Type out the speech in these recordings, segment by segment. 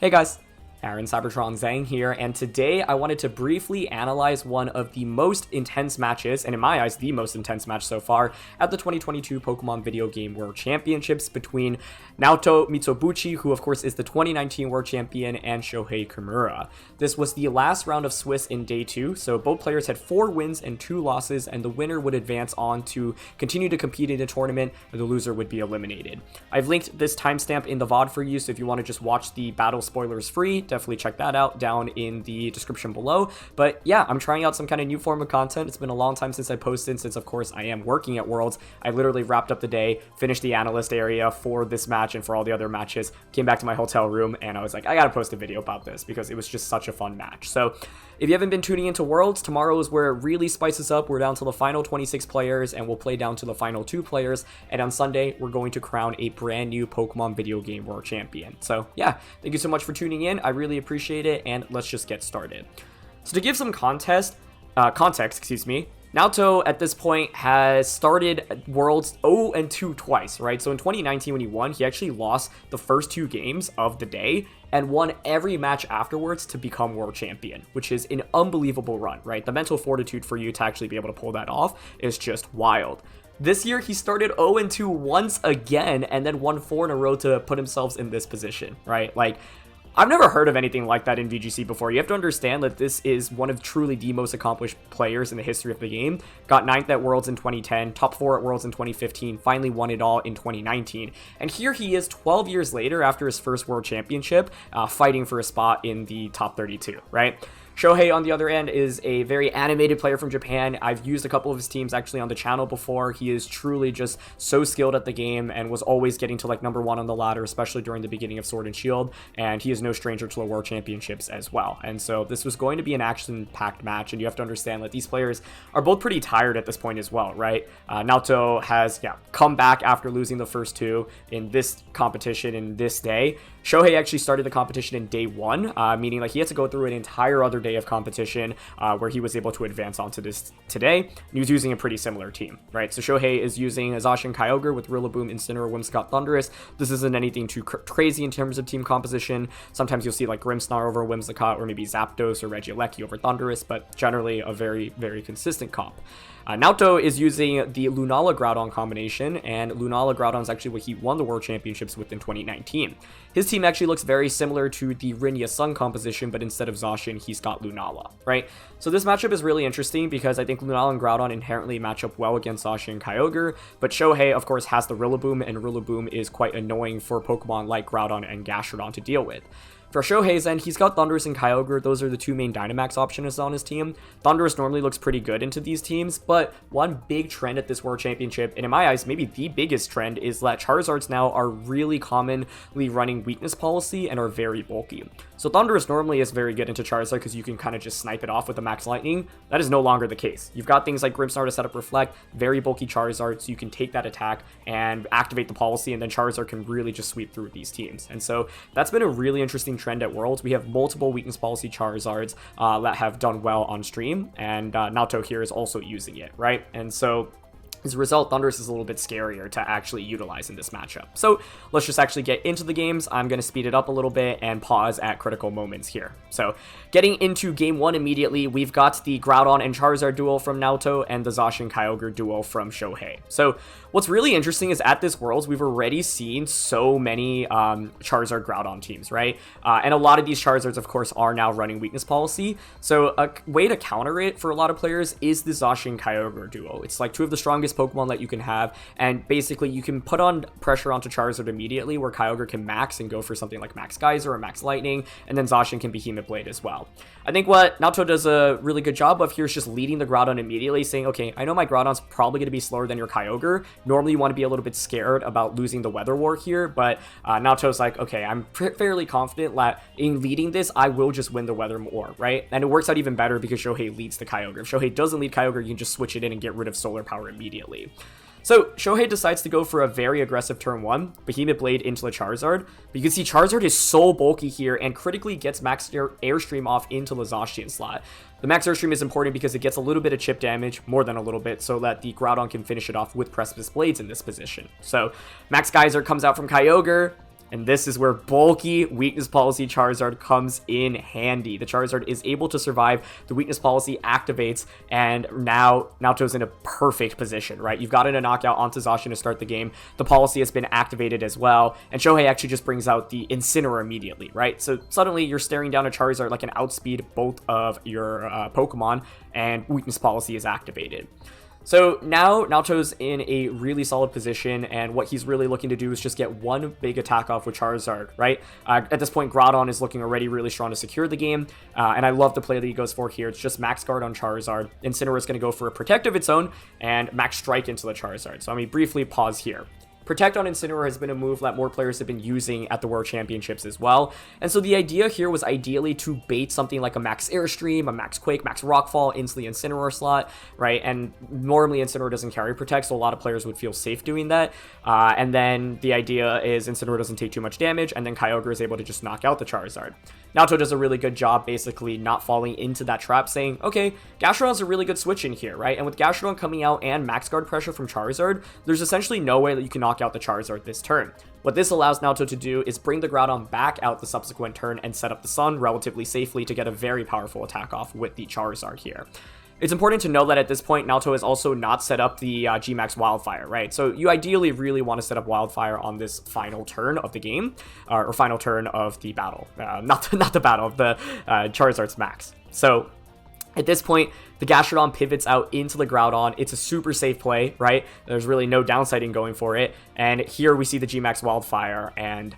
Hey guys, Aaron Cybertron Zhang here, and today I wanted to briefly analyze one of the most intense matches, and in my eyes, the most intense match so far, at the 2022 Pokemon Video Game World Championships between Naoto Mizobuchi, who of course is the 2019 World Champion, and Shohei Kimura. This was the last round of Swiss in Day 2, so both players had 4 wins and 2 losses, and the winner would advance on to continue to compete in the tournament, and the loser would be eliminated. I've linked this timestamp in the VOD for you, so if you want to just watch the battle spoilers free, definitely check that out down in the description below. But yeah, I'm trying out some kind of new form of content. It's been a long time since I posted, since of course I am working at Worlds. I literally wrapped up the day, finished the analyst area for this match and for all the other matches, came back to my hotel room, and I was like, I gotta post a video about this because it was just such a fun match. So if you haven't been tuning into Worlds, tomorrow is where it really spices up. We're down to the final 26 players, and we'll play down to the final 2 players. And on Sunday, we're going to crown a brand new Pokemon Video Game World Champion. So yeah, thank you so much for tuning in. I really appreciate it, and let's just get started. So to give some context, Naoto at this point has started Worlds 0-2 twice, right? So in 2019 when he won, he actually lost the first 2 games of the day and won every match afterwards to become World Champion, which is an unbelievable run, right? The mental fortitude for you to actually be able to pull that off is just wild. This year, he started 0-2 once again and then won 4 in a row to put himself in this position, right? Like, I've never heard of anything like that in VGC before. You have to understand that this is one of truly the most accomplished players in the history of the game. Got 9th at Worlds in 2010, top 4 at Worlds in 2015, finally won it all in 2019. And here he is 12 years later after his first World Championship, fighting for a spot in the top 32, right? Shohei, on the other end, is a very animated player from Japan. I've used a couple of his teams actually on the channel before. He is truly just so skilled at the game and was always getting to like number 1 on the ladder, especially during the beginning of Sword and Shield. And he is no stranger to the World Championships as well. And so this was going to be an action-packed match. And you have to understand that these players are both pretty tired at this point as well, right? Naoto has come back after losing the first 2 in this competition in this day. Shohei actually started the competition in day 1, meaning like he had to go through an entire other day of competition where he was able to advance onto this today. And he was using a pretty similar team, right? So Shohei is using Zacian Kyogre with Rillaboom, Incineroar, Whimsicott, Thundurus. This isn't anything too crazy in terms of team composition. Sometimes you'll see like Grimmsnarl over Whimsicott or maybe Zapdos or Regieleki over Thundurus, but generally a very, very consistent comp. Naoto is using the Lunala Groudon combination, and Lunala Groudon is actually what he won the World Championships with in 2019. His team actually looks very similar to the Rinya Sun composition, but instead of Zacian, he's got Lunala, right? So this matchup is really interesting because I think Lunala and Groudon inherently match up well against Zacian and Kyogre, but Shohei, of course, has the Rillaboom, and Rillaboom is quite annoying for Pokemon like Groudon and Gastrodon to deal with. For Shohei's end, he's got Thundurus and Kyogre. Those are the 2 main Dynamax options on his team. Thundurus normally looks pretty good into these teams, but one big trend at this World Championship, and in my eyes, maybe the biggest trend, is that Charizards now are really commonly running weakness policy and are very bulky. So Thundurus normally is very good into Charizard because you can kind of just snipe it off with a Max Lightning. That is no longer the case. You've got things like Grimmsnarl to set up Reflect, very bulky Charizard, so you can take that attack and activate the policy, and then Charizard can really just sweep through these teams. And so that's been a really interesting trend at Worlds. We have multiple weakness policy Charizards that have done well on stream, and Naoto here is also using it, right? And so as a result, Thundurus is a little bit scarier to actually utilize in this matchup. So let's just actually get into the games. I'm going to speed it up a little bit and pause at critical moments here. So getting into game 1 immediately, we've got the Groudon and Charizard duel from Naoto and the Zacian Kyogre duel from Shohei. So what's really interesting is at this Worlds, we've already seen so many Charizard Groudon teams, right? And a lot of these Charizards, of course, are now running weakness policy. So a way to counter it for a lot of players is the Zacian Kyogre duo. It's like 2 of the strongest Pokemon that you can have, and basically you can put on pressure onto Charizard immediately, where Kyogre can max and go for something like Max Geyser or Max Lightning, and then Zacian can Behemoth Blade as well. I think what Naoto does a really good job of here is just leading the Groudon immediately, saying, okay, I know my Groudon's probably going to be slower than your Kyogre. Normally you want to be a little bit scared about losing the Weather War here, but Naoto's like, okay, I'm fairly confident that in leading this, I will just win the Weather War, right? And it works out even better because Shohei leads the Kyogre. If Shohei doesn't lead Kyogre, you can just switch it in and get rid of Solar Power immediately. So Shohei decides to go for a very aggressive turn 1, Behemoth Blade into the Charizard, but you can see Charizard is so bulky here and critically gets Max Airstream off into the Zacian slot. The Max Airstream is important because it gets a little bit of chip damage, more than a little bit, so that the Groudon can finish it off with Precipice Blades in this position. So Max Geyser comes out from Kyogre, And this is where bulky weakness policy Charizard comes in handy. The Charizard is able to survive, the weakness policy activates, and now Naoto's in a perfect position, right? You've gotten a knockout onto Zacian to start the game. The policy has been activated as well, and Shohei actually just brings out the Incineroar immediately, right? So suddenly you're staring down a Charizard like an outspeed both of your Pokemon, and weakness policy is activated. So now Naoto's in a really solid position, and what he's really looking to do is just get one big attack off with Charizard, right? At this point, Groudon is looking already really strong to secure the game, and I love the play that he goes for here. It's just Max Guard on Charizard. Incineroar is going to go for a Protect of its own, and Max Strike into the Charizard. So let me briefly pause here. Protect on Incineroar has been a move that more players have been using at the World Championships as well. And so the idea here was ideally to bait something like a Max Airstream, a Max Quake, Max Rockfall into the Incineroar slot, right? And normally Incineroar doesn't carry Protect, so a lot of players would feel safe doing that. And then the idea is Incineroar doesn't take too much damage, and then Kyogre is able to just knock out the Charizard. Naoto does a really good job basically not falling into that trap, saying, okay, Gastrodon's a really good switch in here, right? And with Gastrodon coming out and Max Guard pressure from Charizard, there's essentially no way that you can knock out the Charizard this turn. What this allows Naoto to do is bring the Groudon back out the subsequent turn and set up the Sun relatively safely to get a very powerful attack off with the Charizard here. It's important to know that at this point, Naoto has also not set up the G-Max Wildfire, right? So you ideally really want to set up Wildfire on this final turn of the game, or final turn of the battle. Not the battle, of the Charizard's Max. So at this point, the Gastrodon pivots out into the Groudon. It's a super safe play, right? There's really no downsiding going for it. And here we see the G-Max Wildfire, and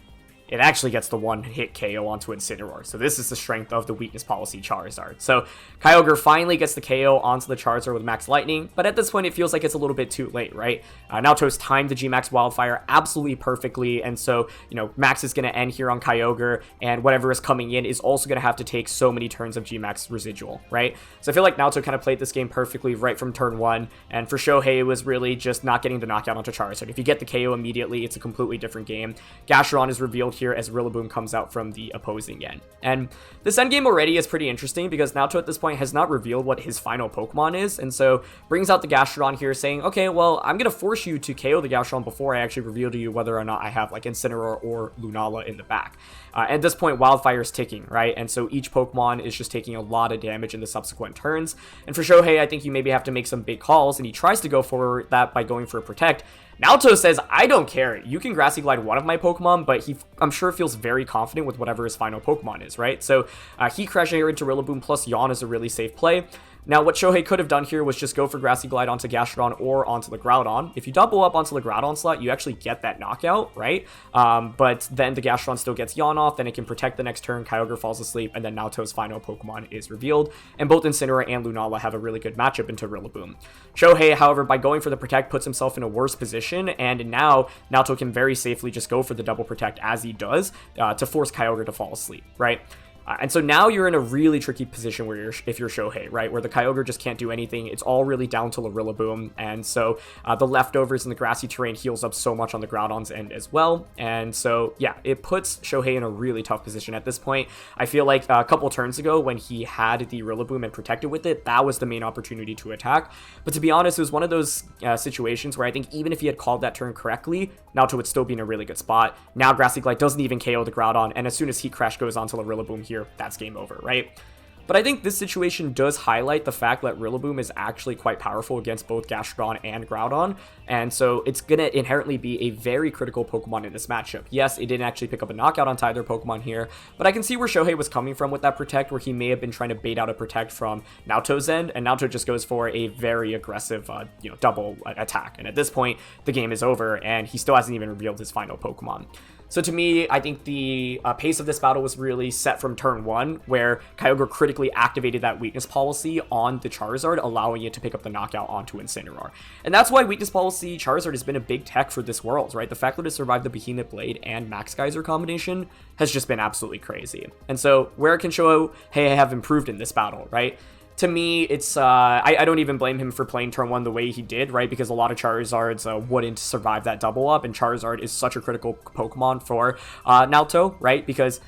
it actually gets the one-hit KO onto Incineroar. So this is the strength of the weakness policy Charizard. So Kyogre finally gets the KO onto the Charizard with Max Lightning, but at this point it feels like it's a little bit too late, right? Naoto's timed the G-Max Wildfire absolutely perfectly, and so, you know, Max is going to end here on Kyogre, and whatever is coming in is also going to have to take so many turns of G-Max residual, right? So I feel like Naoto kind of played this game perfectly right from turn one, and for Shohei, it was really just not getting the knockout onto Charizard. If you get the KO immediately, it's a completely different game. Gastrodon is revealed here as Rillaboom comes out from the opposing end. And this endgame already is pretty interesting because Naoto at this point has not revealed what his final Pokemon is, and so brings out the Gastrodon here saying, okay, well, I'm going to force you to KO the Gastrodon before I actually reveal to you whether or not I have like Incineroar or Lunala in the back. At this point, Wildfire is ticking, right? And so each Pokemon is just taking a lot of damage in the subsequent turns. And for Shohei, I think you maybe have to make some big calls, and he tries to go for that by going for a Protect. Naoto says, I don't care. You can Grassy Glide one of my Pokemon, but I'm sure feels very confident with whatever his final Pokemon is, right? So Heat Crash here into Rillaboom plus Yawn is a really safe play. Now, what Shohei could have done here was just go for Grassy Glide onto Gastrodon or onto the Groudon. If you double up onto the Groudon slot, you actually get that knockout, right? But then the Gastrodon still gets Yawn off, then it can protect the next turn, Kyogre falls asleep, and then Naoto's final Pokemon is revealed. And both Incineroar and Lunala have a really good matchup into Rillaboom. Shohei, however, by going for the Protect, puts himself in a worse position, and now Naoto can very safely just go for the double Protect as he does to force Kyogre to fall asleep, right? And so now you're in a really tricky position where if you're Shohei, right? Where the Kyogre just can't do anything. It's all really down to the Rillaboom. And so the leftovers in the grassy terrain heals up so much on the Groudon's end as well. And so, yeah, it puts Shohei in a really tough position at this point. I feel like a couple turns ago when he had the Rillaboom and protected with it, that was the main opportunity to attack. But to be honest, it was one of those situations where I think even if he had called that turn correctly, Naoto would still be in a really good spot. Now Grassy Glide doesn't even KO the Groudon, and as soon as Heat Crash goes onto the Rillaboom here, that's game over, right? But I think this situation does highlight the fact that Rillaboom is actually quite powerful against both Gastrodon and Groudon, and so it's going to inherently be a very critical Pokemon in this matchup. Yes, it didn't actually pick up a knockout on either Pokemon here, but I can see where Shohei was coming from with that Protect, where he may have been trying to bait out a Protect from Naoto's end, and Naoto just goes for a very aggressive, double attack. And at this point, the game is over, and he still hasn't even revealed his final Pokemon. So to me, I think the pace of this battle was really set from turn one, where Kyogre critically activated that weakness policy on the Charizard, allowing it to pick up the knockout onto Incineroar. And that's why weakness policy Charizard has been a big tech for this world, right? The fact that it survived the Behemoth Blade and Max Geyser combination has just been absolutely crazy. And so where can Shohei have improved in this battle, right? To me, it's, I don't even blame him for playing turn one the way he did, right? Because a lot of Charizards wouldn't survive that double up, and Charizard is such a critical Pokemon for Naoto, right? Because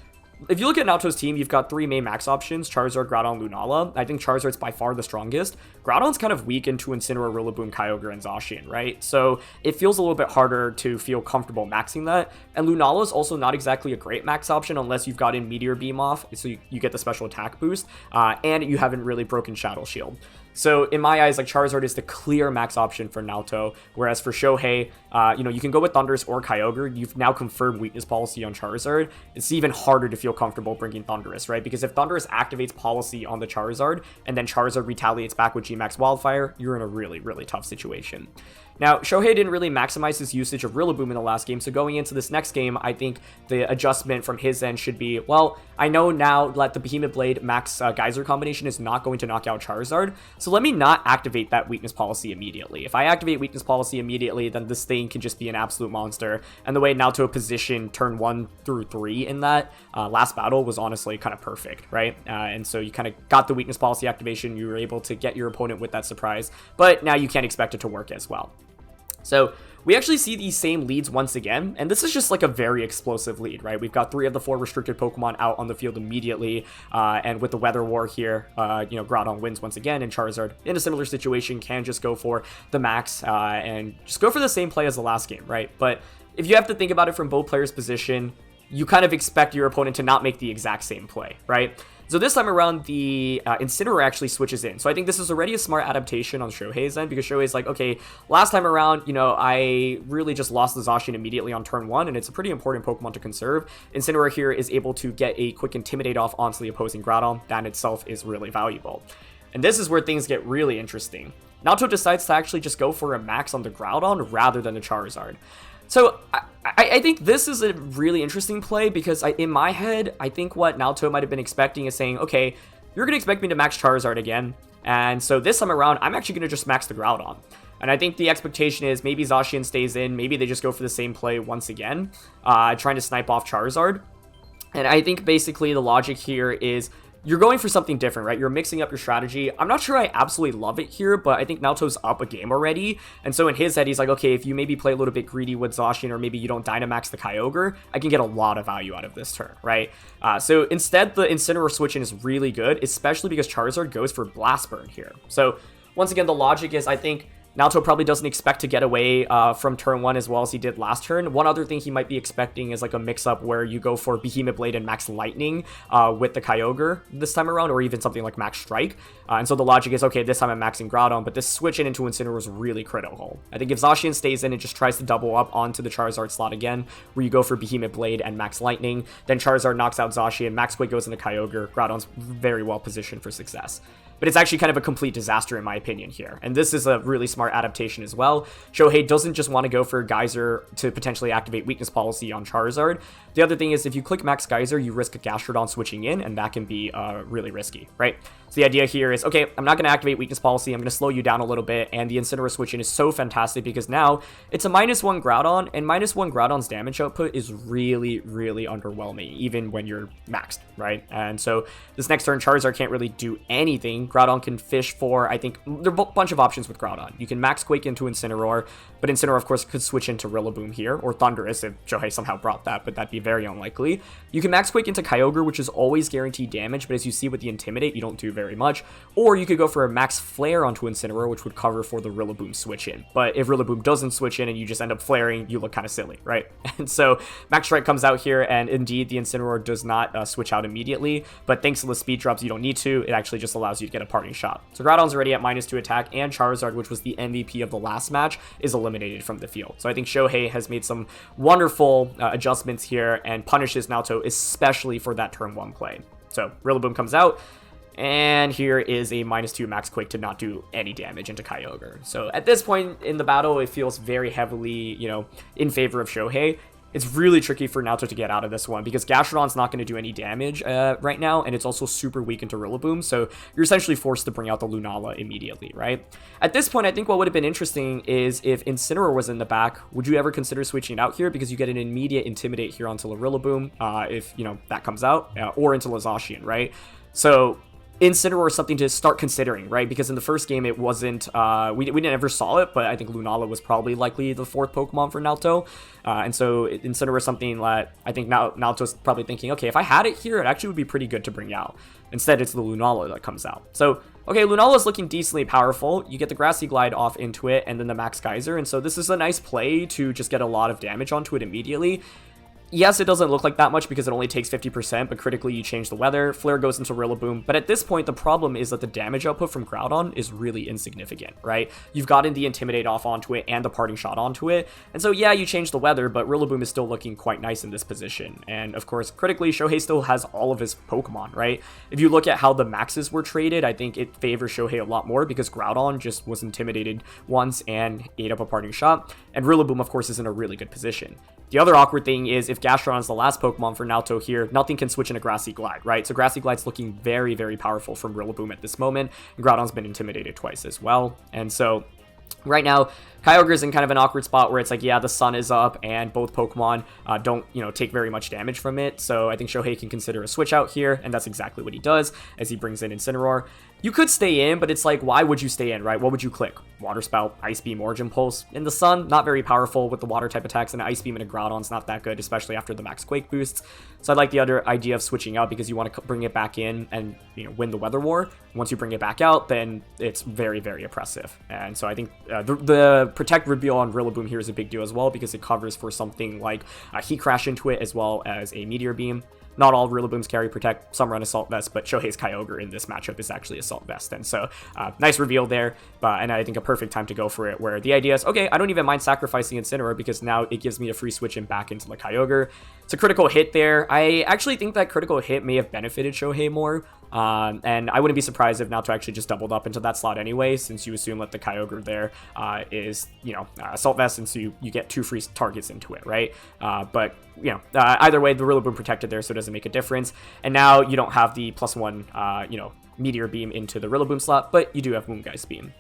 if you look at Naoto's team, you've got 3 main max options: Charizard, Groudon, Lunala. I think Charizard's by far the strongest. Groudon's kind of weak into Incineroar, Rillaboom, Kyogre, and Zacian, right? So it feels a little bit harder to feel comfortable maxing that. And Lunala's also not exactly a great max option unless you've gotten Meteor Beam off, so you get the special attack boost, and you haven't really broken Shadow Shield. So in my eyes, like, Charizard is the clear max option for Naoto, whereas for Shohei, you can go with Thundurus or Kyogre. You've now confirmed weakness policy on Charizard. It's even harder to feel comfortable bringing Thundurus, right? Because if Thundurus activates policy on the Charizard, and then Charizard retaliates back with G-Max Wildfire, you're in a really, really tough situation. Now, Shohei didn't really maximize his usage of Rillaboom in the last game, so going into this next game, I think the adjustment from his end should be, well, I know now that the Behemoth Blade Max Geyser combination is not going to knock out Charizard, so let me not activate that weakness policy immediately. If I activate weakness policy immediately, then this thing can just be an absolute monster, and the way Naoto positioned turn 1 through 3 in that last battle was honestly kind of perfect, right? And so you kind of got the weakness policy activation, you were able to get your opponent with that surprise, but now you can't expect it to work as well. So we actually see these same leads once again, and this is just like a very explosive lead, right? We've got 3 of the 4 restricted Pokemon out on the field immediately, and with the Weather War here, Groudon wins once again, and Charizard, in a similar situation, can just go for the max, and just go for the same play as the last game, right? But if you have to think about it from both players' position, you kind of expect your opponent to not make the exact same play, right? So this time around, the Incineroar actually switches in. So I think this is already a smart adaptation on Shohei's end, because Shohei's like, okay, last time around, I really just lost the Zacian immediately on turn 1, and it's a pretty important Pokemon to conserve. Incineroar here is able to get a quick Intimidate off onto the opposing Groudon. That in itself is really valuable. And this is where things get really interesting. Naoto decides to actually just go for a max on the Groudon rather than the Charizard. So I think this is a really interesting play, because in my head, I think what Naoto might have been expecting is saying, okay, you're going to expect me to max Charizard again, and so this time around, I'm actually going to just max the Groudon. And I think the expectation is maybe Zacian stays in, maybe they just go for the same play once again, trying to snipe off Charizard. And I think basically the logic here is, you're going for something different, right? You're mixing up your strategy. I'm not sure I absolutely love it here, but I think Naoto's up a game already. And so in his head, he's like, okay, if you maybe play a little bit greedy with Zacian, or maybe you don't Dynamax the Kyogre, I can get a lot of value out of this turn, right? So instead, the Incineroar switch in is really good, especially because Charizard goes for Blast Burn here. So once again, the logic is, I think Naoto probably doesn't expect to get away from turn 1 as well as he did last turn. One other thing he might be expecting is like a mix-up where you go for Behemoth Blade and Max Lightning with the Kyogre this time around, or even something like Max Strike. And so the logic is, okay, this time I'm maxing Groudon, but this switch in into Incineroar is really critical. I think if Zacian stays in and just tries to double up onto the Charizard slot again, where you go for Behemoth Blade and Max Lightning, then Charizard knocks out Zacian, Max Quake goes into Kyogre, Groudon's very well positioned for success. But it's actually kind of a complete disaster in my opinion here. And this is a really smart adaptation as well. Shohei doesn't just want to go for Geyser to potentially activate weakness policy on Charizard. The other thing is, if you click Max Geyser, you risk a Gastrodon switching in, and that can be really risky, right? So the idea here is, okay, I'm not going to activate weakness policy, I'm going to slow you down a little bit, and the Incineroar switch in is so fantastic because now it's a -1 Groudon, and -1 Groudon's damage output is really, really underwhelming, even when you're maxed, right? And so this next turn, Charizard can't really do anything. Groudon can fish for, I think, there are a bunch of options with Groudon. You can Max Quake into Incineroar, but Incineroar, of course, could switch into Rillaboom here, or Thundurus if Shohei somehow brought that, but that'd be very unlikely. You can Max Quake into Kyogre, which is always guaranteed damage, but as you see with the Intimidate, you don't do very much. Or you could go for a Max Flare onto Incineroar, which would cover for the Rillaboom switch in. But if Rillaboom doesn't switch in and you just end up flaring, you look kind of silly, right? And so Max Strike comes out here, and indeed the Incineroar does not switch out immediately, but thanks to the speed drops, you don't need to. It actually just allows you to get a parting shot. So Groudon's already at -2 attack, and Charizard, which was the MVP of the last match, is eliminated from the field. So I think Shohei has made some wonderful adjustments here and punishes Naoto, especially for that turn 1 play. So Rillaboom comes out, and here is a -2 Max Quake to not do any damage into Kyogre. So at this point in the battle, it feels very heavily, in favor of Shohei. It's really tricky for Naoto to get out of this one, because Gastrodon's not going to do any damage right now, and it's also super weak into Rillaboom, so you're essentially forced to bring out the Lunala immediately, right? At this point, I think what would have been interesting is if Incineroar was in the back, would you ever consider switching out here, because you get an immediate Intimidate here onto the Rillaboom, if, that comes out, or into Zacian, right? So Incineroar is something to start considering, right? Because in the first game, it wasn't, we never saw it, but I think Lunala was probably likely the 4th Pokemon for Naoto. And so Incineroar is something that I think Naoto's probably thinking, okay, if I had it here, it actually would be pretty good to bring out. Instead, it's the Lunala that comes out. So, okay, Lunala is looking decently powerful. You get the Grassy Glide off into it, and then the Max Geyser. And so this is a nice play to just get a lot of damage onto it immediately. Yes, it doesn't look like that much because it only takes 50%, but critically you change the weather, Flare goes into Rillaboom, but at this point the problem is that the damage output from Groudon is really insignificant, right? You've gotten the Intimidate off onto it and the Parting Shot onto it, and so yeah, you change the weather, but Rillaboom is still looking quite nice in this position, and of course, critically, Shohei still has all of his Pokemon, right? If you look at how the maxes were traded, I think it favors Shohei a lot more because Groudon just was intimidated once and ate up a Parting Shot, and Rillaboom, of course, is in a really good position. The other awkward thing is if Gastron is the last Pokemon for Naoto here, nothing can switch into Grassy Glide, right? So Grassy Glide's looking very, very powerful from Rillaboom at this moment, and Groudon's been intimidated twice as well. And so right now, Kyogre's in kind of an awkward spot where it's like, yeah, the sun is up and both Pokemon don't, take very much damage from it. So I think Shohei can consider a switch out here, and that's exactly what he does as he brings in Incineroar. You could stay in, but it's like, why would you stay in, right? What would you click? Water Spout, Ice Beam, Origin Pulse. In the sun, not very powerful with the water type attacks, and Ice Beam and a Groudon's not that good, especially after the max Quake boosts. So I like the other idea of switching out because you want to bring it back in and, win the Weather War. Once you bring it back out, then it's very, very oppressive. And so I think the Protect reveal on Rillaboom here is a big deal as well because it covers for something like a Heat Crash into it as well as a Meteor Beam. Not all Rillabooms carry Protect, some run Assault Vest, but Shohei's Kyogre in this matchup is actually Assault Vest, and so nice reveal there, and I think a perfect time to go for it, where the idea is, okay, I don't even mind sacrificing Incineroar because now it gives me a free switch in back into the Kyogre. It's a critical hit there. I actually think that critical hit may have benefited Shohei more, and I wouldn't be surprised if Naoto actually just doubled up into that slot anyway, since you assume that the Kyogre there is, Assault Vest, and so you get 2 free targets into it, right? But either way, the Rillaboom protected there, so it doesn't make a difference. And now you don't have the +1, Meteor Beam into the Rillaboom slot, but you do have Moongeist Beam.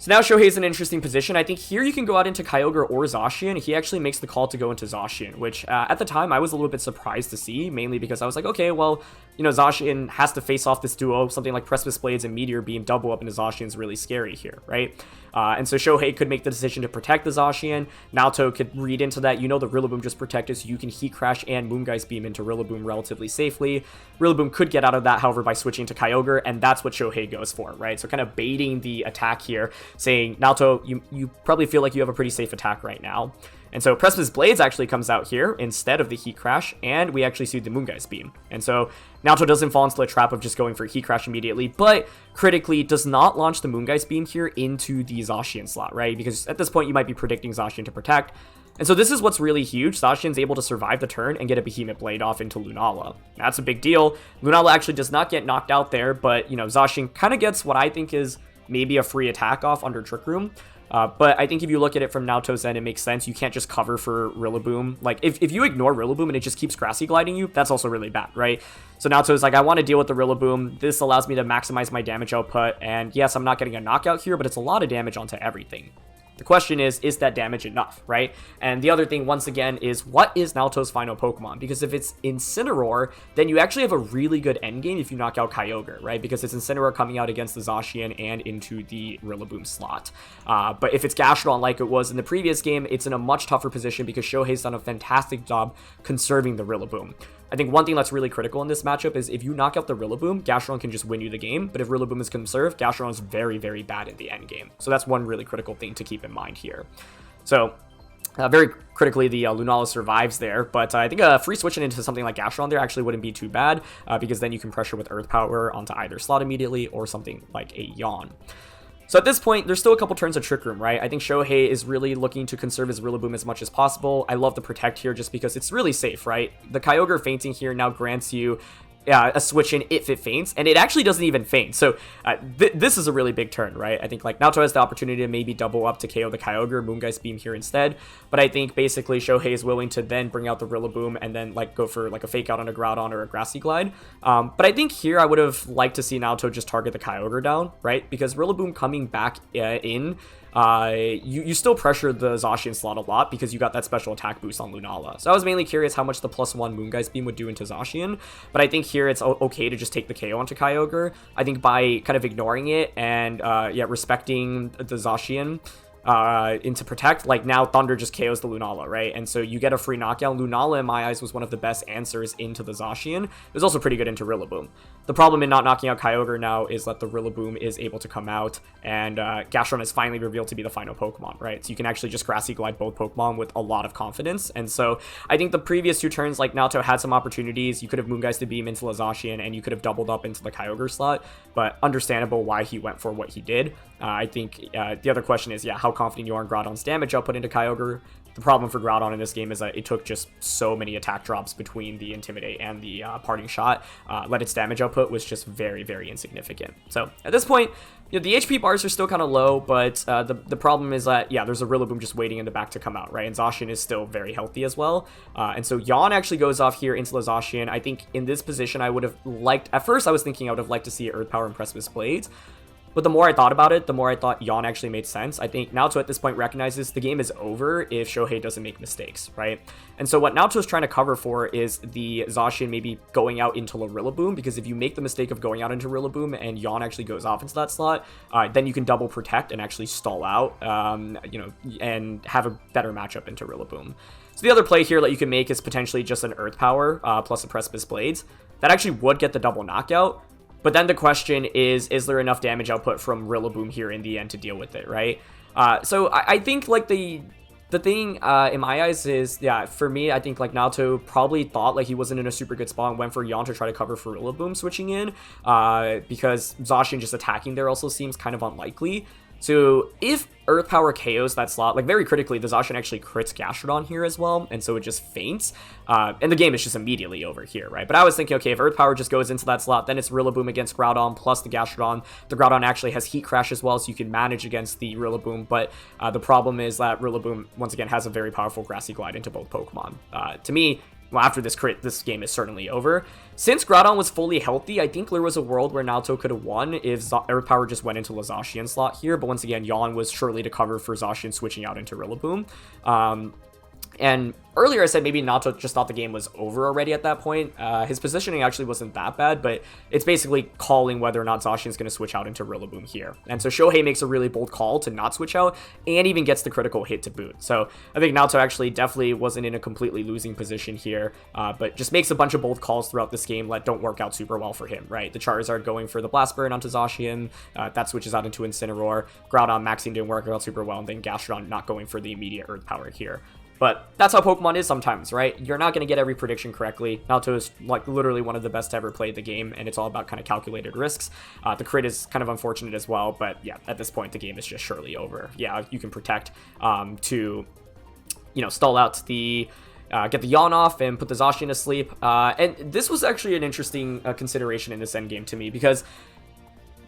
So now Shohei's in an interesting position. I think here you can go out into Kyogre or Zacian. He actually makes the call to go into Zacian, which at the time I was a little bit surprised to see, mainly because I was like, okay, well, Zacian has to face off this duo. Something like Precipice Blades and Meteor Beam double up into Zacian is really scary here, right? And so Shohei could make the decision to protect the Zacian. Naoto could read into that. The Rillaboom just protected, so you can Heat Crash and Moongeist Beam into Rillaboom relatively safely. Rillaboom could get out of that, however, by switching to Kyogre, and that's what Shohei goes for, right? So kind of baiting the attack here, saying, Naoto, you probably feel like you have a pretty safe attack right now. And so Precipice Blades actually comes out here instead of the Heat Crash, and we actually see the Moongeist Beam. And so Naoto doesn't fall into the trap of just going for Heat Crash immediately, but critically does not launch the Moongeist Beam here into the Zacian slot, right? Because at this point you might be predicting Zacian to protect. And so this is what's really huge. Zacian's able to survive the turn and get a Behemoth Blade off into Lunala. That's a big deal. Lunala actually does not get knocked out there, but, Zacian kind of gets what I think is maybe a free attack off under Trick Room. But I think if you look at it from Naoto's end, it makes sense. You can't just cover for Rillaboom. Like, if you ignore Rillaboom and it just keeps Grassy Gliding you, that's also really bad, right? So Naoto's like, I want to deal with the Rillaboom. This allows me to maximize my damage output. And yes, I'm not getting a knockout here, but it's a lot of damage onto everything. The question is that damage enough, right? And the other thing, once again, is what is Naoto's final Pokemon? Because if it's Incineroar, then you actually have a really good endgame if you knock out Kyogre, right? Because it's Incineroar coming out against the Zacian and into the Rillaboom slot. But if it's Gastron like it was in the previous game, it's in a much tougher position because Shohei's done a fantastic job conserving the Rillaboom. I think one thing that's really critical in this matchup is if you knock out the Rillaboom, Gastron can just win you the game, but if Rillaboom is conserved, Gastron is very, very bad in the end game. So that's one really critical thing to keep in mind here. So very critically, the Lunala survives there, but I think free switching into something like Gastron there actually wouldn't be too bad, because then you can pressure with Earth Power onto either slot immediately or something like a Yawn. So at this point, there's still a couple turns of Trick Room, right? I think Shohei is really looking to conserve his Rillaboom as much as possible. I love the Protect here just because it's really safe, right? The Kyogre fainting here now grants you a switch in if it faints, and it actually doesn't even faint. So this is a really big turn, right? I think like Naoto has the opportunity to maybe double up to KO the Kyogre, Moongeist Beam here instead, but I think basically Shohei is willing to then bring out the Rillaboom and then like go for like a fake out on a Groudon or a Grassy Glide. But I think here I would have liked to see Naoto just target the Kyogre down, right? Because Rillaboom coming back in you still pressure the Zacian slot a lot because you got that special attack boost on Lunala. So I was mainly curious how much the +1 Moongeist Beam would do into Zacian, but I think here it's okay to just take the KO onto Kyogre. I think by kind of ignoring it and respecting the Zacian into Protect, like now Thunder just KOs the Lunala, right? And so you get a free knockout. Lunala, in my eyes, was one of the best answers into the Zacian. It was also pretty good into Rillaboom. The problem in not knocking out Kyogre now is that the Rillaboom is able to come out, and Gastron is finally revealed to be the final Pokemon, right? So you can actually just Grassy Glide both Pokemon with a lot of confidence. And so I think the previous 2 turns, like Naoto had some opportunities. You could have Moongeisted Beam into the Zacian, and you could have doubled up into the Kyogre slot, but understandable why he went for what he did. I think the other question is, how confident you are in Groudon's damage output into Kyogre. The problem for Groudon in this game is that it took just so many attack drops between the Intimidate and the Parting Shot. Let its damage output was just very, very insignificant. So at this point, the HP bars are still kind of low, but the problem is that, there's a Rillaboom just waiting in the back to come out, right? And Zacian is still very healthy as well. And so Yawn actually goes off here into the Zacian. I think in this position, I would have liked, at first I was thinking I would have liked to see Earth Power and Precipice Blades. But the more I thought about it, the more I thought Yawn actually made sense. I think Naoto at this point recognizes the game is over if Shohei doesn't make mistakes, right? And so what Naoto's trying to cover for is the Zacian maybe going out into Rillaboom, because if you make the mistake of going out into Rillaboom and Yawn actually goes off into that slot, then you can double protect and actually stall out, and have a better matchup into Rillaboom. So the other play here that you can make is potentially just an Earth Power plus a Precipice Blades. That actually would get the double knockout. But then the question is there enough damage output from Rillaboom here in the end to deal with it, right? So I think, like, the thing in my eyes is, for me, I think, like, Naoto probably thought, like, he wasn't in a super good spot and went for Yawn to try to cover for Rillaboom switching in, because Zacian just attacking there also seems kind of unlikely. So if Earth Power KOs that slot, like very critically, the Zacian actually crits Gastrodon here as well, and so it just faints, and the game is just immediately over here, right? But I was thinking, okay, if Earth Power just goes into that slot, then it's Rillaboom against Groudon plus the Gastrodon. The Groudon actually has Heat Crash as well, so you can manage against the Rillaboom, but the problem is that Rillaboom, once again, has a very powerful Grassy Glide into both Pokemon. To me, well, after this crit, this game is certainly over. Since Groudon was fully healthy, I think there was a world where Naoto could have won if Earth Power just went into the Zacian slot here, but once again, Yawn was surely to cover for Zacian switching out into Rillaboom. And earlier I said maybe Naoto just thought the game was over already at that point. His positioning actually wasn't that bad, but it's basically calling whether or not Zacian's going to switch out into Rillaboom here. And so Shohei makes a really bold call to not switch out and even gets the critical hit to boot. So I think Naoto actually definitely wasn't in a completely losing position here, but just makes a bunch of bold calls throughout this game that don't work out super well for him, right? The Charizard going for the Blast Burn onto Zacian, that switches out into Incineroar. Groudon maxing didn't work out super well, and then Gastrodon not going for the immediate Earth Power here. But that's how Pokemon is sometimes, right? You're not going to get every prediction correctly. Naoto is, like, literally one of the best to ever play the game, and it's all about kind of calculated risks. The crit is kind of unfortunate as well, but yeah, at this point, the game is just surely over. Yeah, you can protect to, stall out the... get the Yawn off and put the Zacian to sleep. And this was actually an interesting consideration in this endgame to me, because...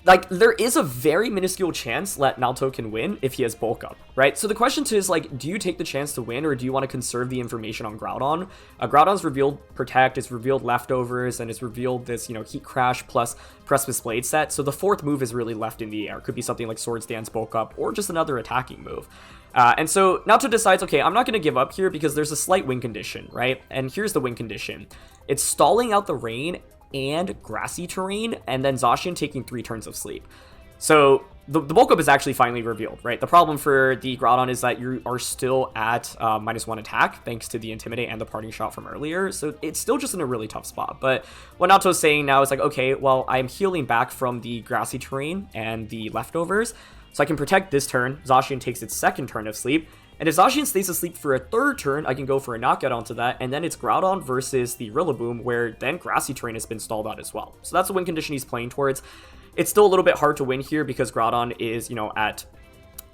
like, there is a very minuscule chance that Naoto can win if he has Bulk Up, right? So the question is, like, do you take the chance to win, or do you want to conserve the information on Groudon? Groudon's revealed Protect, it's revealed Leftovers, and it's revealed this, Heat Crash plus Precipice Blade set. So the fourth move is really left in the air. Could be something like Swords Dance, Bulk Up, or just another attacking move. And so Naoto decides, okay, I'm not going to give up here because there's a slight win condition, right? And here's the win condition. It's stalling out the rain and grassy terrain, and then Zacian taking 3 turns of sleep. So the bulk up is actually finally revealed, right? The problem for the Groudon is that you are still at -1 attack, thanks to the Intimidate and the Parting Shot from earlier, so it's still just in a really tough spot. But what Naoto's saying now is like, okay, well, I'm healing back from the grassy terrain and the Leftovers, so I can protect this turn. Zacian takes its 2nd turn of sleep, and if Zacian stays asleep for a 3rd turn, I can go for a knockout onto that, and then it's Groudon versus the Rillaboom, where then Grassy Terrain has been stalled out as well. So that's the win condition he's playing towards. It's still a little bit hard to win here because Groudon is, at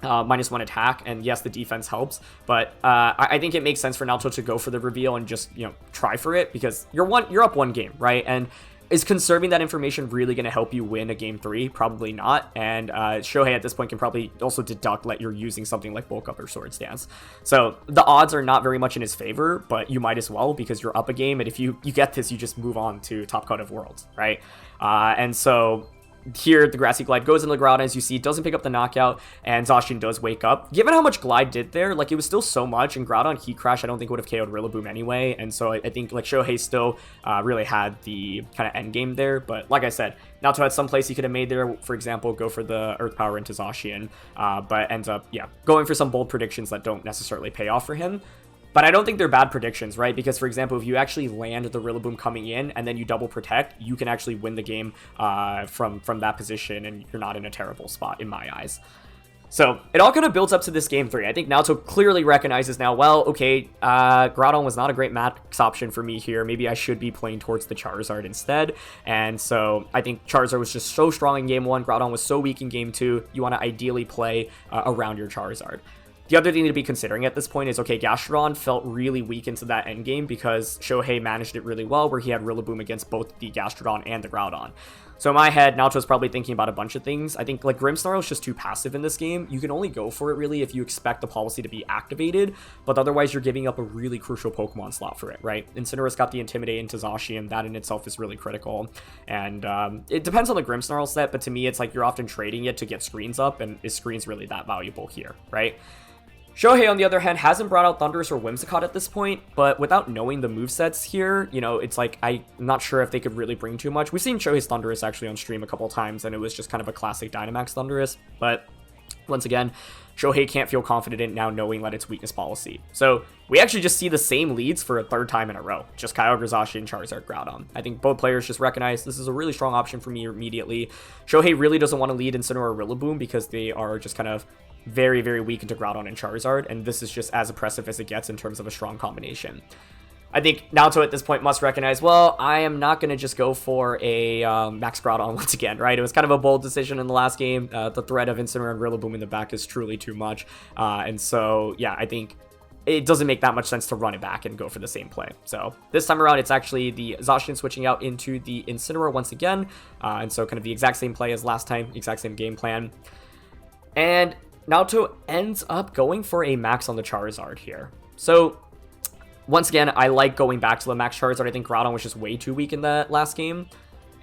-1 attack, and yes, the defense helps, but I think it makes sense for Naoto to go for the reveal and just, try for it, because you're up 1 game, right? And is conserving that information really going to help you win a game 3? Probably not. And Shohei at this point can probably also deduct that you're using something like Bulk Up or Swords Dance. So the odds are not very much in his favor, but you might as well, because you're up a game, and if you get this, you just move on to Top Cut of Worlds, right? And so here, the Grassy Glide goes into the Groudon, as you see, doesn't pick up the knockout, and Zacian does wake up. Given how much Glide did there, like, it was still so much, and Groudon Heat Crash, I don't think would have KO'd Rillaboom anyway, and so I think, like, Shohei still really had the kind of end game there, but like I said, Naoto had some plays he could have made there, for example, go for the Earth Power into Zacian, but ends up, yeah, going for some bold predictions that don't necessarily pay off for him. But I don't think they're bad predictions, right? Because, for example, if you actually land the Rillaboom coming in and then you double protect, you can actually win the game from that position, and you're not in a terrible spot, in my eyes. So it all kind of builds up to this game 3. I think Naoto clearly recognizes now, well, okay, Groudon was not a great max option for me here. Maybe I should be playing towards the Charizard instead. And so I think Charizard was just so strong in game 1. Groudon was so weak in game 2. You want to ideally play around your Charizard. The other thing to be considering at this point is, okay, Gastrodon felt really weak into that endgame because Shohei managed it really well, where he had Rillaboom against both the Gastrodon and the Groudon. So in my head, Naoto's probably thinking about a bunch of things. I think, like, Grimmsnarl is just too passive in this game. You can only go for it, really, if you expect the policy to be activated, but otherwise you're giving up a really crucial Pokemon slot for it, right? Incineroar's got the Intimidate into Zacian. That in itself is really critical. And it depends on the Grimmsnarl set, but to me, it's like you're often trading it to get screens up, and is screens really that valuable here, right? Shohei, on the other hand, hasn't brought out Thundurus or Whimsicott at this point, but without knowing the movesets here, you know, it's like, I'm not sure if they could really bring too much. We've seen Shohei's Thundurus actually on stream a couple times, and it was just kind of a classic Dynamax Thundurus, but once again, Shohei can't feel confident in now knowing that it's weakness policy. So we actually just see the same leads for a third time in a row, just Kyogre, Zacian, Charizard, Groudon. I think both players just recognize this is a really strong option for me immediately. Shohei really doesn't want to lead Incineroar or Rillaboom because they are just kind of very, very weak into Groudon and Charizard, and this is just as oppressive as it gets in terms of a strong combination. I think Naoto at this point must recognize, well, I am not going to just go for a Max Groudon once again, right? It was kind of a bold decision in the last game. The threat of Incineroar and Rillaboom in the back is truly too much, and so, yeah, I think it doesn't make that much sense to run it back and go for the same play. So this time around, it's actually the Zacian switching out into the Incineroar once again, and so kind of the exact same play as last time, exact same game plan. And Naoto ends up going for a max on the Charizard here. So once again, I like going back to the max Charizard. I think Groudon was just way too weak in that last game,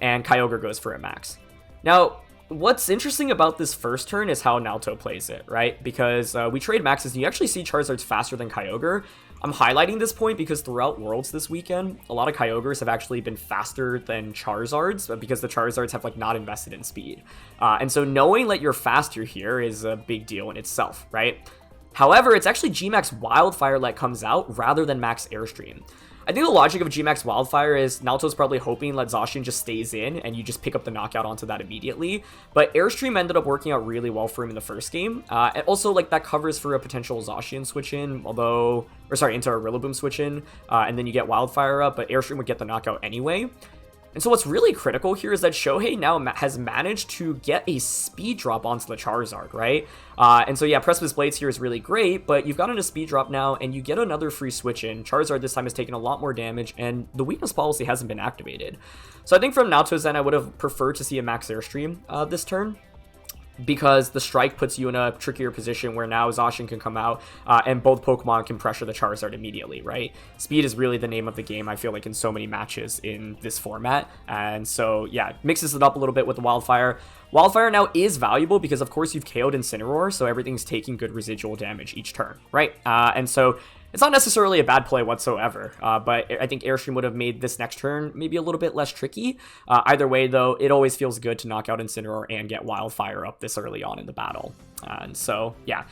and Kyogre goes for a max. Now, what's interesting about this first turn is how Naoto plays it, right? Because we trade maxes, and you actually see Charizard's faster than Kyogre. I'm highlighting this point because throughout Worlds this weekend, a lot of Kyogres have actually been faster than Charizards because the Charizards have, like, not invested in speed. And so knowing that you're faster here is a big deal in itself, right? However, it's actually G-Max Wildfire that comes out rather than Max Airstream. I think the logic of G-Max Wildfire is Naoto's probably hoping that Zacian just stays in and you just pick up the knockout onto that immediately. But Airstream ended up working out really well for him in the first game. And also, like, that covers for a potential Zacian switch in, into a Rillaboom switch in, and then you get Wildfire up, but Airstream would get the knockout anyway. And so what's really critical here is that Shohei now has managed to get a speed drop onto the Charizard, right? And so, yeah, Precipice Blades here is really great, but you've gotten a speed drop now, and you get another free switch in. Charizard this time has taken a lot more damage, and the weakness policy hasn't been activated. So I think from Naoto's end, I would have preferred to see a Max Airstream this turn, because the strike puts you in a trickier position where now Zacian can come out and both Pokemon can pressure the Charizard immediately, right? Speed is really the name of the game, I feel like, in so many matches in this format. And so, yeah, mixes it up a little bit with the Wildfire. Wildfire now is valuable because, of course, you've KO'd Incineroar, so everything's taking good residual damage each turn, right? And so it's not necessarily a bad play whatsoever, but I think Airstream would have made this next turn maybe a little bit less tricky. Either way, though, it always feels good to knock out Incineroar and get Wildfire up this early on in the battle. And so, yeah.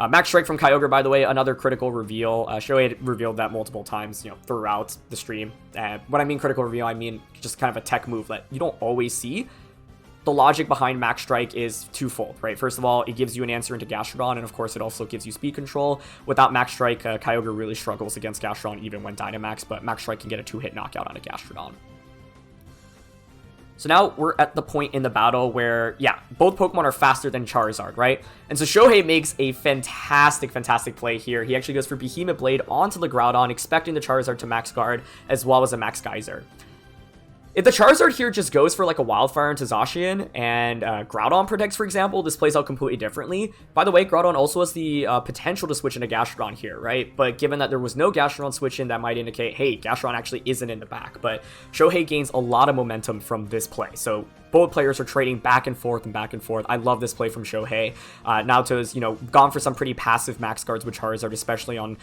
Max Strike from Kyogre, by the way, another critical reveal. Shohei revealed that multiple times, throughout the stream. When I mean critical reveal, I mean just kind of a tech move that you don't always see. The logic behind Max Strike is twofold, right? First of all, it gives you an answer into Gastrodon, and of course, it also gives you speed control. Without Max Strike, Kyogre really struggles against Gastrodon even when Dynamax, but Max Strike can get a 2-hit knockout on a Gastrodon. So now we're at the point in the battle where, yeah, both Pokemon are faster than Charizard, right? And so Shohei makes a fantastic, fantastic play here. He actually goes for Behemoth Blade onto the Groudon, expecting the Charizard to max guard, as well as a Max Geyser. If the Charizard here just goes for like a Wildfire into Zacian and Groudon protects, for example, this plays out completely differently. By the way, Groudon also has the potential to switch into Gastrodon here, right? But given that there was no Gastrodon switch in, that might indicate, hey, Gastrodon actually isn't in the back. But Shohei gains a lot of momentum from this play. So both players are trading back and forth and back and forth. I love this play from Shohei. Naoto's, gone for some pretty passive max guards with Charizard, especially on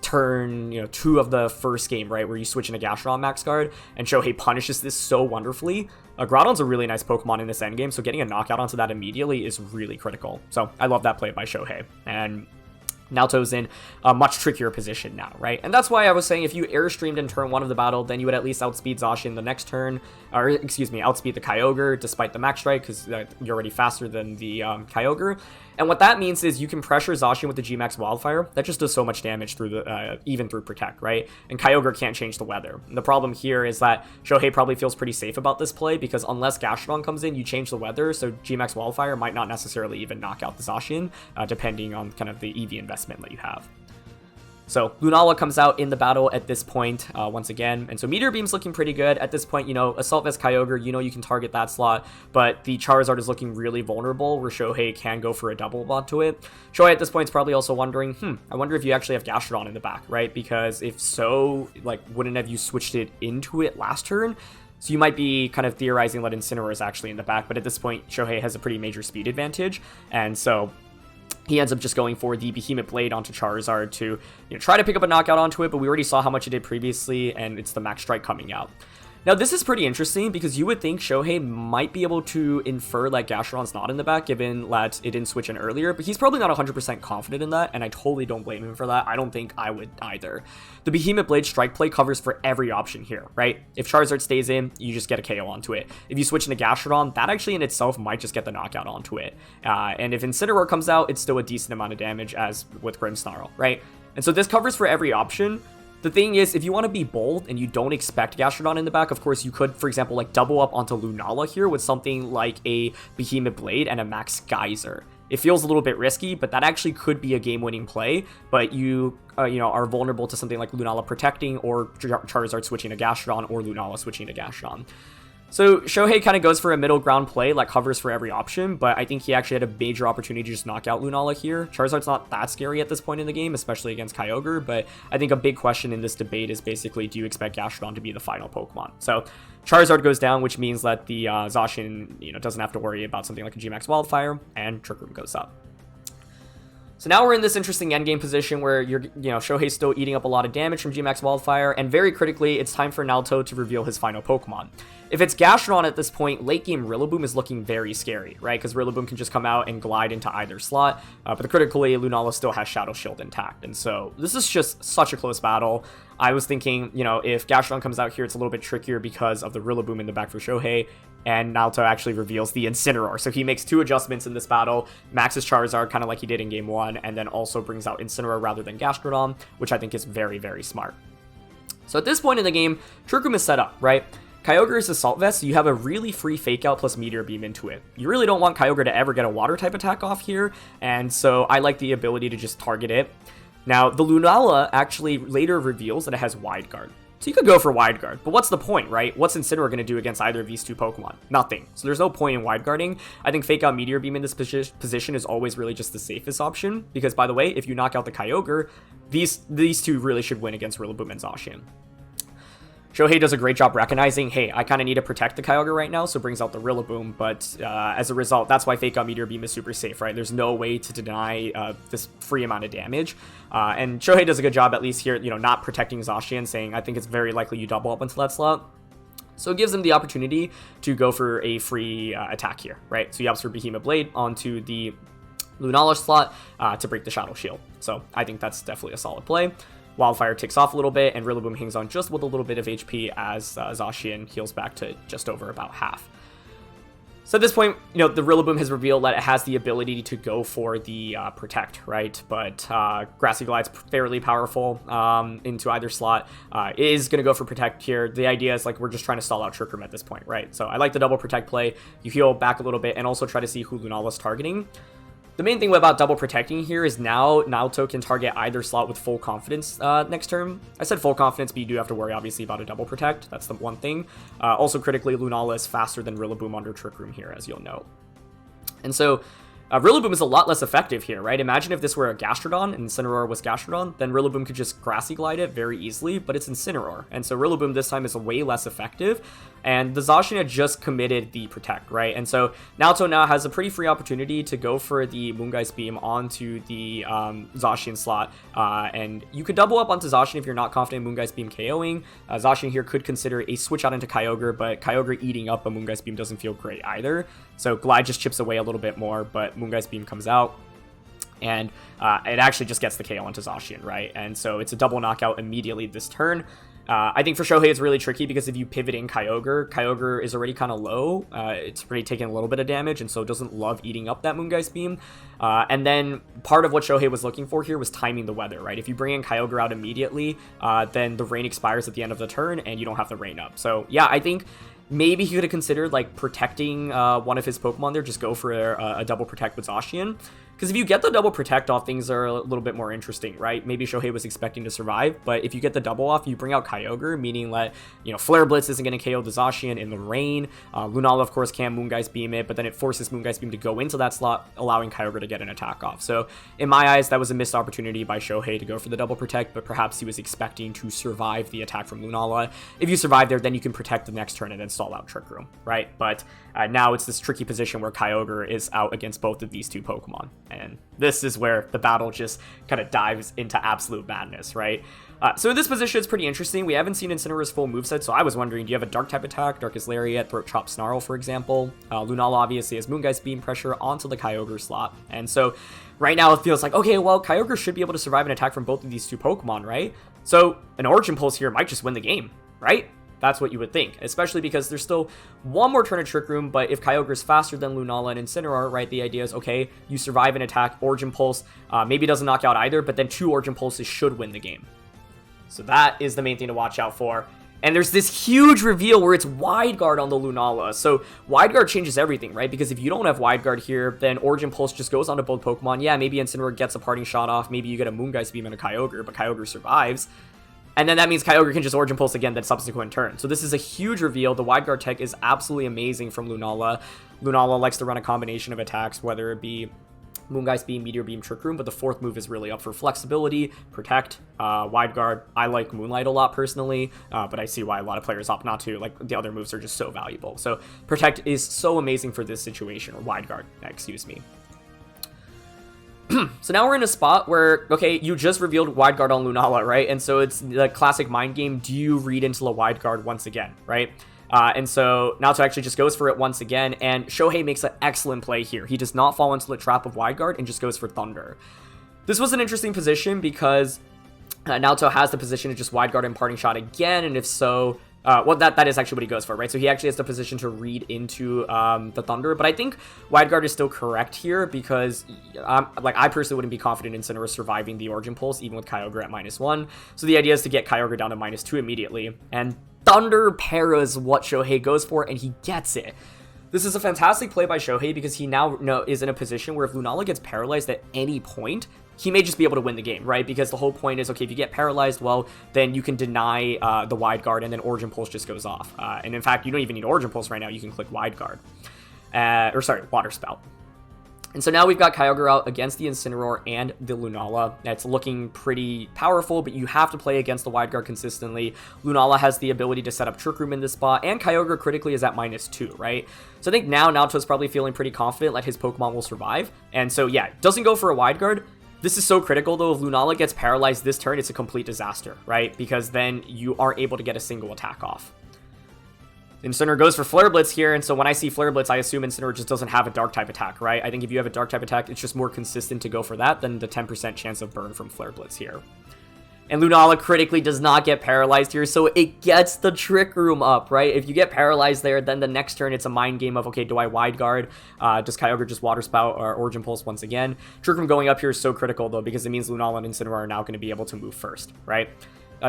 turn 2 of the first game, right, where you switch into Gastrodon max guard, and Shohei punishes this so wonderfully. Groudon's a really nice Pokemon in this endgame, so getting a knockout onto that immediately is really critical. So I love that play by Shohei, and Naoto's in a much trickier position now, right? And that's why I was saying if you airstreamed in turn 1 of the battle, then you would at least outspeed Zacian the next turn, or excuse me, outspeed the Kyogre despite the max strike, because you're already faster than the Kyogre. And what that means is you can pressure Zacian with the G-Max Wildfire. That just does so much damage through the even through Protect, right? And Kyogre can't change the weather. And the problem here is that Shohei probably feels pretty safe about this play, because unless Gastrodon comes in, you change the weather, so G-Max Wildfire might not necessarily even knock out the Zacian, depending on kind of the EV investment that you have. So Lunala comes out in the battle at this point once again, and so Meteor Beam's looking pretty good. At this point, Assault Vest Kyogre, you can target that slot, but the Charizard is looking really vulnerable where Shohei can go for a double onto it. Shohei at this point is probably also wondering, I wonder if you actually have Gastrodon in the back, right? Because if so, wouldn't have you switched it into it last turn? So you might be kind of theorizing that Incineroar is actually in the back, but at this point, Shohei has a pretty major speed advantage, and so he ends up just going for the Behemoth Blade onto Charizard to try to pick up a knockout onto it, but we already saw how much it did previously, and it's the Max Strike coming out. Now, this is pretty interesting because you would think Shohei might be able to infer that Gastrodon's not in the back, given that it didn't switch in earlier, but he's probably not 100% confident in that, and I totally don't blame him for that. I don't think I would either. The Behemoth Blade strike play covers for every option here, right? If Charizard stays in, you just get a KO onto it. If you switch into Gastrodon, that actually in itself might just get the knockout onto it. And if Incineroar comes out, it's still a decent amount of damage, as with Grimmsnarl, right? And so this covers for every option. The thing is, if you want to be bold and you don't expect Gastrodon in the back, of course, you could, for example, double up onto Lunala here with something like a Behemoth Blade and a Max Geyser. It feels a little bit risky, but that actually could be a game-winning play, but you are vulnerable to something like Lunala protecting or Charizard switching to Gastrodon or Lunala switching to Gastrodon. So Shohei kind of goes for a middle ground play, covers for every option, but I think he actually had a major opportunity to just knock out Lunala here. Charizard's not that scary at this point in the game, especially against Kyogre, but I think a big question in this debate is basically, do you expect Gastrodon to be the final Pokemon? So Charizard goes down, which means that the Zacian, doesn't have to worry about something like a G-Max Wildfire, and Trick Room goes up. So now we're in this interesting endgame position where Shohei's still eating up a lot of damage from G-Max Wildfire, and very critically, it's time for Naoto to reveal his final Pokemon. If it's Gastrodon at this point, late game Rillaboom is looking very scary, right? Because Rillaboom can just come out and glide into either slot, but critically, Lunala still has Shadow Shield intact, and so this is just such a close battle. I was thinking, if Gastrodon comes out here, it's a little bit trickier because of the Rillaboom in the back for Shohei, and Naoto actually reveals the Incineroar. So he makes 2 adjustments in this battle, maxes Charizard kind of like he did in game 1, and then also brings out Incineroar rather than Gastrodon, which I think is very, very smart. So at this point in the game, Trick Room is set up, right? Kyogre is Assault Vest, so you have a really free Fake Out plus Meteor Beam into it. You really don't want Kyogre to ever get a Water type attack off here, and so I like the ability to just target it. Now, the Lunala actually later reveals that it has Wide Guard. So you could go for Wide Guard, but what's the point, right? What's Incineroar going to do against either of these 2 Pokemon? Nothing. So there's no point in Wide Guarding. I think Fake Out Meteor Beam in this position is always really just the safest option, because by the way, if you knock out the Kyogre, these 2 really should win against Rillaboom and Zacian. Shohei does a great job recognizing, hey, I kind of need to protect the Kyogre right now, so brings out the Rillaboom, but as a result, that's why Fake Out Meteor Beam is super safe, right? There's no way to deny this free amount of damage, and Shohei does a good job, at least here, not protecting Zacian, saying, I think it's very likely you double up into that slot. So it gives him the opportunity to go for a free attack here, right? So he opts for Behemoth Blade onto the Lunala slot to break the Shadow Shield. So I think that's definitely a solid play. Wildfire ticks off a little bit, and Rillaboom hangs on just with a little bit of HP as Zacian heals back to just over about half. So at this point, the Rillaboom has revealed that it has the ability to go for the Protect, right? But Grassy Glide's fairly powerful into either slot. Is going to go for Protect here. The idea is we're just trying to stall out Trick Room at this point, right? So I like the double Protect play. You heal back a little bit and also try to see who Lunala's targeting. The main thing about double protecting here is now Naoto can target either slot with full confidence next turn. I said full confidence, but you do have to worry, obviously, about a double protect. That's the one thing. Also, critically, Lunala is faster than Rillaboom under Trick Room here, as you'll know. And so Rillaboom is a lot less effective here, right? Imagine if this were a Gastrodon and Incineroar was Gastrodon, then Rillaboom could just Grassy Glide it very easily, but it's Incineroar. And so Rillaboom this time is way less effective, and the Zacian had just committed the Protect, right? And so Naoto now has a pretty free opportunity to go for the Moongeist Beam onto the Zacian slot, and you could double up onto Zacian if you're not confident in Moongeist Beam KOing. Zacian here could consider a switch out into Kyogre, but Kyogre eating up a Moongeist Beam doesn't feel great either. So Glide just chips away a little bit more, but Moongeist Beam comes out, and it actually just gets the KO onto Zacian, right? And so it's a double knockout immediately this turn. I think for Shohei it's really tricky because if you pivot in Kyogre is already kind of low. It's already taking a little bit of damage, and so it doesn't love eating up that Moongeist Beam. And then part of what Shohei was looking for here was timing the weather, right? If you bring in Kyogre out immediately, then the rain expires at the end of the turn, and you don't have the rain up. So yeah, I think maybe he could have considered like protecting one of his Pokemon there, just go for a double protect with Zacian. Because if you get the double protect off, things are a little bit more interesting, right? Maybe Shohei was expecting to survive, but if you get the double off, you bring out Kyogre, meaning that, you know, Flare Blitz isn't going to KO the Zacian in the rain. Lunala, of course, can Moongeist Beam it, but then it forces Moongeist Beam to go into that slot, allowing Kyogre to get an attack off. So in my eyes, that was a missed opportunity by Shohei to go for the double protect, but perhaps he was expecting to survive the attack from Lunala. If you survive there, then you can protect the next turn and then stall out Trick Room, right? But now it's this tricky position where Kyogre is out against both of these two Pokemon, and this is where the battle just kind of dives into absolute madness, right? So in this position, it's pretty interesting. We haven't seen Incineroar's full moveset, so I was wondering, do you have a Dark-type attack, Darkest Lariat, Throat Chop, Snarl, for example? Lunala obviously has Moongeist Beam pressure onto the Kyogre slot, and so right now it feels like, okay, well, Kyogre should be able to survive an attack from both of these two Pokemon, right? So an Origin Pulse here might just win the game, right? That's what you would think, especially because there's still one more turn of Trick Room, but if Kyogre is faster than Lunala and Incineroar, right, the idea is, okay, you survive an attack, Origin Pulse, maybe doesn't knock out either, but then 2 Origin Pulses should win the game. So that is the main thing to watch out for. And there's this huge reveal where it's Wide Guard on the Lunala. So Wide Guard changes everything, right? Because if you don't have Wide Guard here, then Origin Pulse just goes onto both Pokemon. Yeah, maybe Incineroar gets a parting shot off, maybe you get a Moongeist Beam and a Kyogre, but Kyogre survives. And then that means Kyogre can just Origin Pulse again that subsequent turn. So this is a huge reveal. The Wide Guard tech is absolutely amazing from Lunala. Lunala likes to run a combination of attacks, whether it be Moongeist Beam, Meteor Beam, Trick Room, but the fourth move is really up for flexibility, Protect, Wide Guard. I like Moonlight a lot personally, but I see why a lot of players opt not to. Like, the other moves are just so valuable. So Protect is so amazing for this situation, or Wide Guard, excuse me. So now we're in a spot where, okay, you just revealed Wide Guard on Lunala, right? And so it's the classic mind game. Do you read into the Wide Guard once again, right? And so Naoto actually just goes for it once again, and Shohei makes an excellent play here. He does not fall into the trap of Wide Guard and just goes for Thunder. This was an interesting position because Naoto has the position to just Wide Guard and Parting Shot again, and if so, well, that is actually what he goes for, right? So he actually has the position to read into the Thunder, but I think Wide Guard is still correct here because, I personally wouldn't be confident in Incineroar surviving the Origin Pulse, even with Kyogre at -1. So the idea is to get Kyogre down to -2 immediately, and Thunder Para is what Shohei goes for, and he gets it. This is a fantastic play by Shohei because he now is in a position where if Lunala gets paralyzed at any point, he may just be able to win the game, right? Because the whole point is, okay, if you get paralyzed, well, then you can deny the Wide Guard, and then Origin Pulse just goes off. And in fact, you don't even need Origin Pulse right now. You can click Wide Guard. Water Spout. And so now we've got Kyogre out against the Incineroar and the Lunala. It's looking pretty powerful, but you have to play against the Wide Guard consistently. Lunala has the ability to set up Trick Room in this spot, and Kyogre critically is at -2, right? So I think now Naoto's probably feeling pretty confident that his Pokemon will survive. And so, yeah, doesn't go for a Wide Guard. This is so critical, though. If Lunala gets paralyzed this turn, it's a complete disaster, right? Because then you aren't able to get a single attack off. Incineroar goes for Flare Blitz here, and so when I see Flare Blitz, I assume Incineroar just doesn't have a Dark-type attack, right? I think if you have a Dark-type attack, it's just more consistent to go for that than the 10% chance of burn from Flare Blitz here. And Lunala critically does not get paralyzed here, so it gets the Trick Room up, right? If you get paralyzed there, then the next turn it's a mind game of, okay, do I Wide Guard? Does Kyogre just Water Spout or Origin Pulse once again? Trick Room going up here is so critical, though, because it means Lunala and Incineroar are now going to be able to move first, right?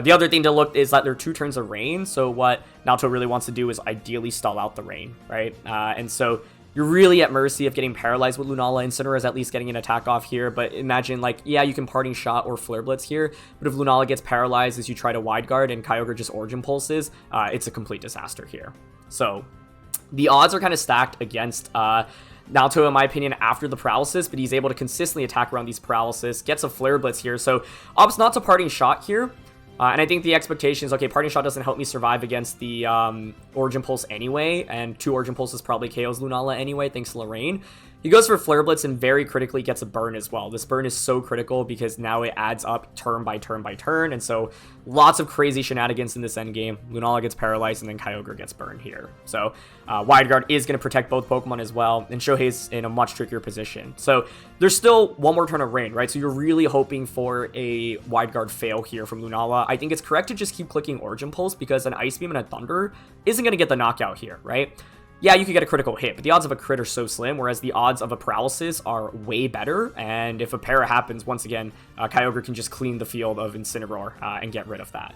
The other thing to look is that there are 2 turns of rain, so what Naoto really wants to do is ideally stall out the rain, right? And so you're really at mercy of getting paralyzed with Lunala. Incineroar is at least getting an attack off here, but imagine, like, yeah, you can Parting Shot or Flare Blitz here, but if Lunala gets paralyzed as you try to wide guard and Kyogre just Origin Pulses, it's a complete disaster here. So the odds are kind of stacked against Naoto, in my opinion, after the paralysis, but he's able to consistently attack around these paralysis, gets a Flare Blitz here, so opts not to Parting Shot here. And I think the expectation is, okay, Parting Shot doesn't help me survive against the Origin Pulse anyway, and 2 Origin Pulses probably KOs Lunala anyway, thanks to Lorraine. He goes for Flare Blitz and very critically gets a burn as well. This burn is so critical because now it adds up turn by turn by turn, and so lots of crazy shenanigans in this endgame. Lunala gets paralyzed, and then Kyogre gets burned here. So Wide Guard is going to protect both Pokemon as well, and Shohei's in a much trickier position. So there's still one more turn of rain, right? So you're really hoping for a Wide Guard fail here from Lunala. I think it's correct to just keep clicking Origin Pulse because an Ice Beam and a Thunder isn't going to get the knockout here, right? Yeah, you could get a critical hit, but the odds of a crit are so slim, whereas the odds of a paralysis are way better, and if a para happens, once again, Kyogre can just clean the field of Incineroar and get rid of that.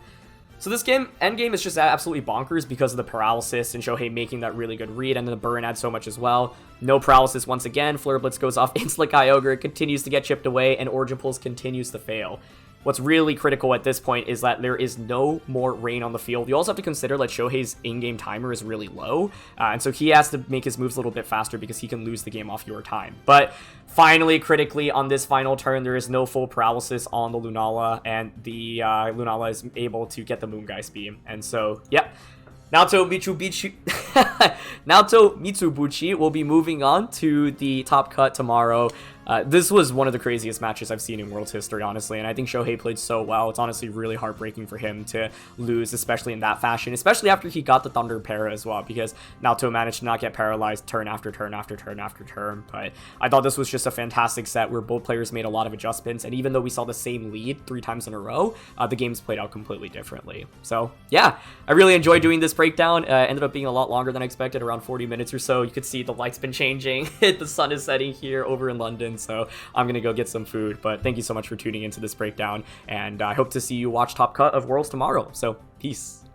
So this game, endgame, is just absolutely bonkers because of the paralysis and Shohei making that really good read, and then the burn adds so much as well. No paralysis once again, Flare Blitz goes off into Kyogre, continues to get chipped away, and Origin Pulse continues to fail. What's really critical at this point is that there is no more rain on the field. You also have to consider that Shohei's in-game timer is really low, and so he has to make his moves a little bit faster because he can lose the game off your time. But finally, critically, on this final turn, there is no full paralysis on the Lunala, and the Lunala is able to get the Moongeist Beam. And so, yep. Naoto Mizobuchi will be moving on to the top cut tomorrow. This was one of the craziest matches I've seen in World's history, honestly, and I think Shohei played so well. It's honestly really heartbreaking for him to lose, especially in that fashion, especially after he got the Thunder Para as well, because Naoto managed to not get paralyzed turn after turn after turn after turn. But I thought this was just a fantastic set where both players made a lot of adjustments, and even though we saw the same lead 3 times in a row, the games played out completely differently. So yeah, I really enjoyed doing this breakdown. Ended up being a lot longer than I expected, around 40 minutes or so. You could see the light's been changing. The sun is setting here over in London, so I'm gonna go get some food. But thank you so much for tuning into this breakdown, and I hope to see you watch Top Cut of Worlds tomorrow. So peace.